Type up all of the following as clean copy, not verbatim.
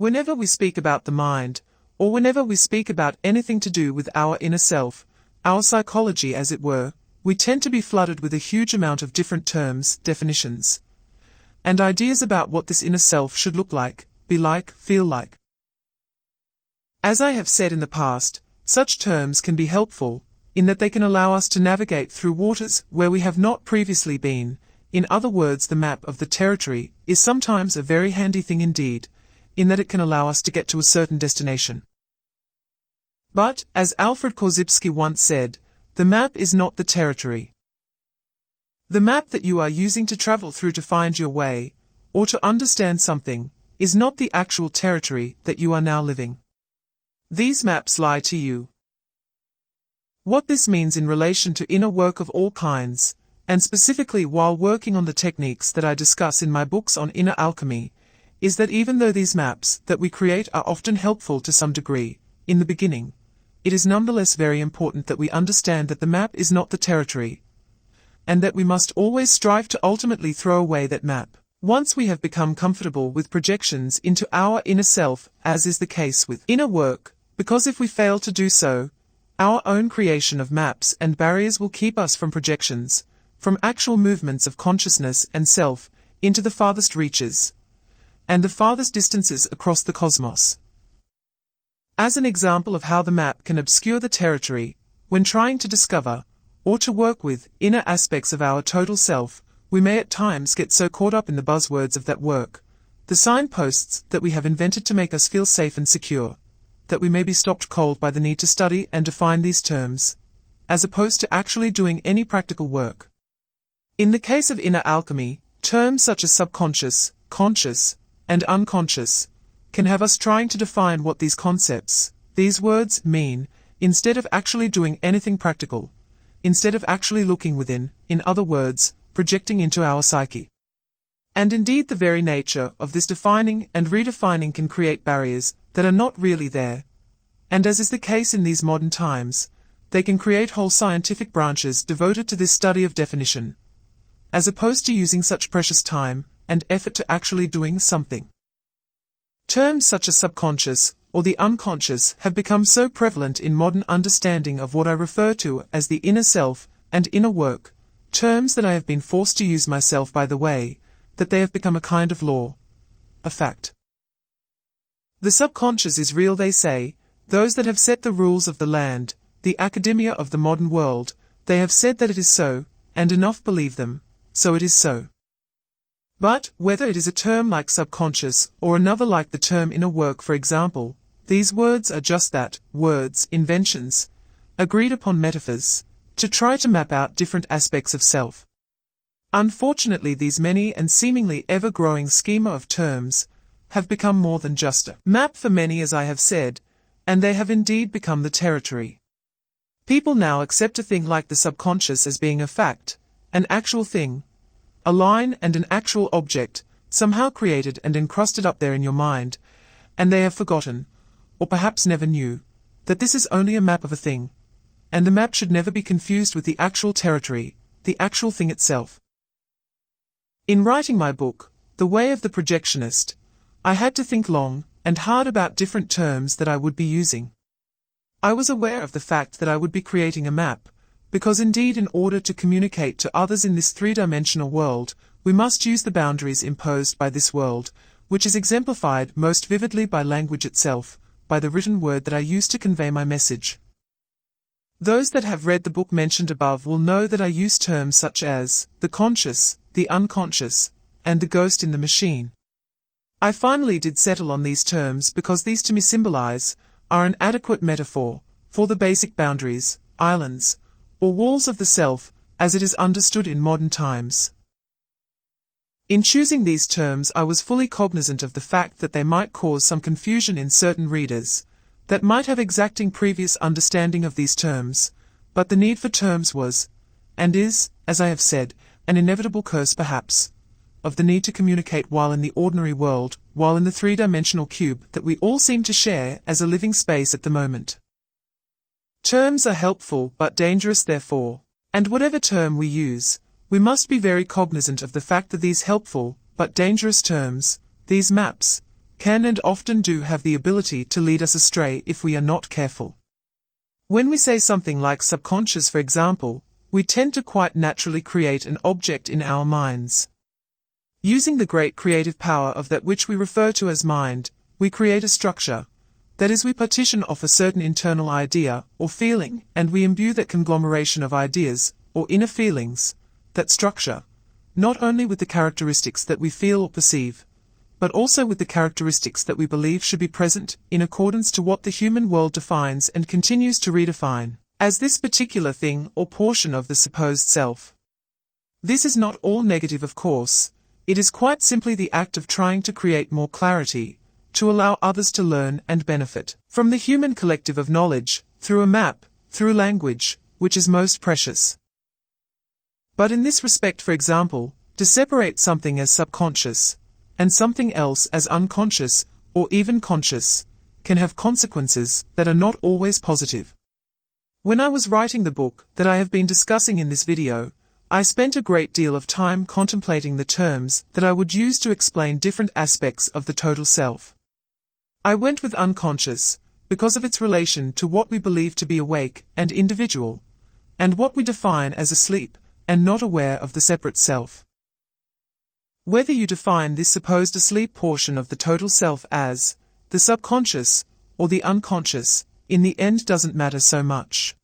Whenever we speak about the mind, or whenever we speak about anything to do with our inner self, our psychology as it were, we tend to be flooded with a huge amount of different terms, definitions, and ideas about what this inner self should look like, be like, feel like. As I have said in the past, such terms can be helpful, in that they can allow us to navigate through waters where we have not previously been. In other words, the map of the territory is sometimes a very handy thing indeed, in that it can allow us to get to a certain destination. But, as Alfred Korzybski once said, the map is not the territory. The map that you are using to travel through to find your way, or to understand something, is not the actual territory that you are now living. These maps lie to you. What this means in relation to inner work of all kinds, and specifically while working on the techniques that I discuss in my books on inner alchemy, is that even though these maps that we create are often helpful to some degree, in the beginning, it is nonetheless very important that we understand that the map is not the territory, and that we must always strive to ultimately throw away that map, once we have become comfortable with projections into our inner self, as is the case with inner work, because if we fail to do so, our own creation of maps and barriers will keep us from projections, from actual movements of consciousness and self, into the farthest reaches, and the farthest distances across the cosmos. As an example of how the map can obscure the territory, when trying to discover, or to work with, inner aspects of our total self, we may at times get so caught up in the buzzwords of that work, the signposts that we have invented to make us feel safe and secure, that we may be stopped cold by the need to study and define these terms, as opposed to actually doing any practical work. In the case of inner alchemy, terms such as subconscious, conscious, and unconscious can have us trying to define what these concepts, these words, mean, instead of actually doing anything practical, instead of actually looking within, in other words, projecting into our psyche. And indeed the very nature of this defining and redefining can create barriers that are not really there, and as is the case in these modern times, they can create whole scientific branches devoted to this study of definition, as opposed to using such precious time and effort to actually doing something. Terms such as subconscious, or the unconscious, have become so prevalent in modern understanding of what I refer to as the inner self and inner work, terms that I have been forced to use myself by the way, that they have become a kind of law, a fact. The subconscious is real, they say, those that have set the rules of the land, the academia of the modern world, they have said that it is so, and enough believe them, so it is so. But, whether it is a term like subconscious, or another like the term inner work for example, these words are just that, words, inventions, agreed upon metaphors, to try to map out different aspects of self. Unfortunately, these many and seemingly ever-growing schema of terms have become more than just a map for many, as I have said, and they have indeed become the territory. People now accept a thing like the subconscious as being a fact, an actual thing, a line and an actual object, somehow created and encrusted up there in your mind, and they have forgotten, or perhaps never knew, that this is only a map of a thing, and the map should never be confused with the actual territory, the actual thing itself. In writing my book, The Way of the Projectionist, I had to think long and hard about different terms that I would be using. I was aware of the fact that I would be creating a map, because indeed in order to communicate to others in this three-dimensional world, we must use the boundaries imposed by this world, which is exemplified most vividly by language itself, by the written word that I use to convey my message. Those that have read the book mentioned above will know that I use terms such as the conscious, the unconscious, and the ghost in the machine. I finally did settle on these terms because these to me are an adequate metaphor for the basic boundaries, islands, or walls of the self, as it is understood in modern times. In choosing these terms, I was fully cognizant of the fact that they might cause some confusion in certain readers, that might have exacting previous understanding of these terms, but the need for terms was, and is, as I have said, an inevitable curse perhaps, of the need to communicate while in the ordinary world, while in the three-dimensional cube that we all seem to share as a living space at the moment. Terms are helpful but dangerous therefore, and whatever term we use, we must be very cognizant of the fact that these helpful but dangerous terms, these maps, can and often do have the ability to lead us astray if we are not careful. When we say something like subconscious, for example, we tend to quite naturally create an object in our minds. Using the great creative power of that which we refer to as mind, we create a structure. That is, we partition off a certain internal idea or feeling, and we imbue that conglomeration of ideas, or inner feelings, that structure, not only with the characteristics that we feel or perceive, but also with the characteristics that we believe should be present in accordance to what the human world defines and continues to redefine as this particular thing or portion of the supposed self. This is not all negative, of course. It is quite simply the act of trying to create more clarity, to allow others to learn and benefit from the human collective of knowledge, through a map, through language, which is most precious. But in this respect, for example, to separate something as subconscious, and something else as unconscious, or even conscious, can have consequences that are not always positive. When I was writing the book that I have been discussing in this video, I spent a great deal of time contemplating the terms that I would use to explain different aspects of the total self. I went with unconscious, because of its relation to what we believe to be awake and individual, and what we define as asleep and not aware of the separate self. Whether you define this supposed asleep portion of the total self as the subconscious or the unconscious, in the end doesn't matter so much.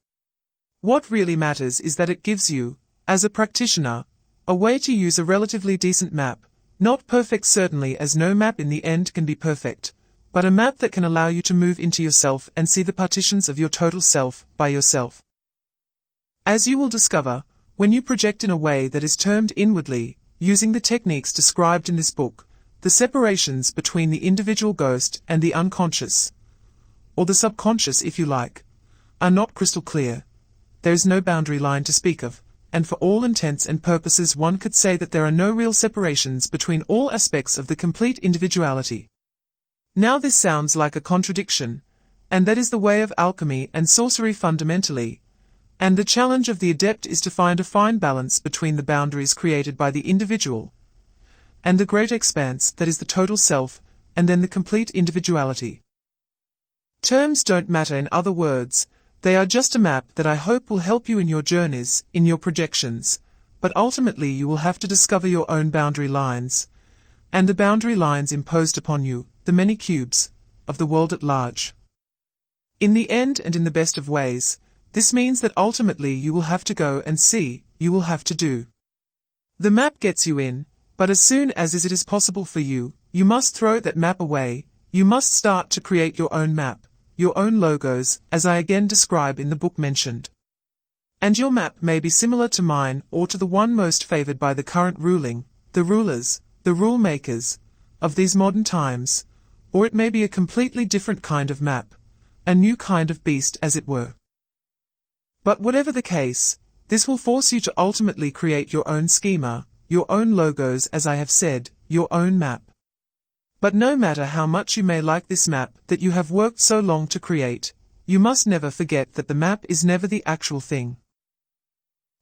What really matters is that it gives you, as a practitioner, a way to use a relatively decent map, not perfect certainly, as no map in the end can be perfect, but a map that can allow you to move into yourself and see the partitions of your total self by yourself. As you will discover, when you project in a way that is termed inwardly, using the techniques described in this book, the separations between the individual ghost and the unconscious, or the subconscious if you like, are not crystal clear. There is no boundary line to speak of, and for all intents and purposes one could say that there are no real separations between all aspects of the complete individuality. Now this sounds like a contradiction, and that is the way of alchemy and sorcery fundamentally, and the challenge of the adept is to find a fine balance between the boundaries created by the individual and the great expanse that is the total self, and then the complete individuality. Terms don't matter, in other words, they are just a map that I hope will help you in your journeys, in your projections, but ultimately you will have to discover your own boundary lines, and the boundary lines imposed upon you, the many cubes, of the world at large. In the end, and in the best of ways, this means that ultimately you will have to go and see, you will have to do. The map gets you in, but as soon as it is possible for you, you must throw that map away, you must start to create your own map, your own logos, as I again describe in the book mentioned. And your map may be similar to mine or to the one most favored by the current ruling, the rulers, the rule makers, of these modern times, or it may be a completely different kind of map, a new kind of beast as it were. But whatever the case, this will force you to ultimately create your own schema, your own logos, as I have said, your own map. But no matter how much you may like this map that you have worked so long to create, you must never forget that the map is never the actual thing.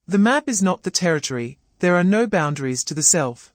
The map is not the territory, there are no boundaries to the self.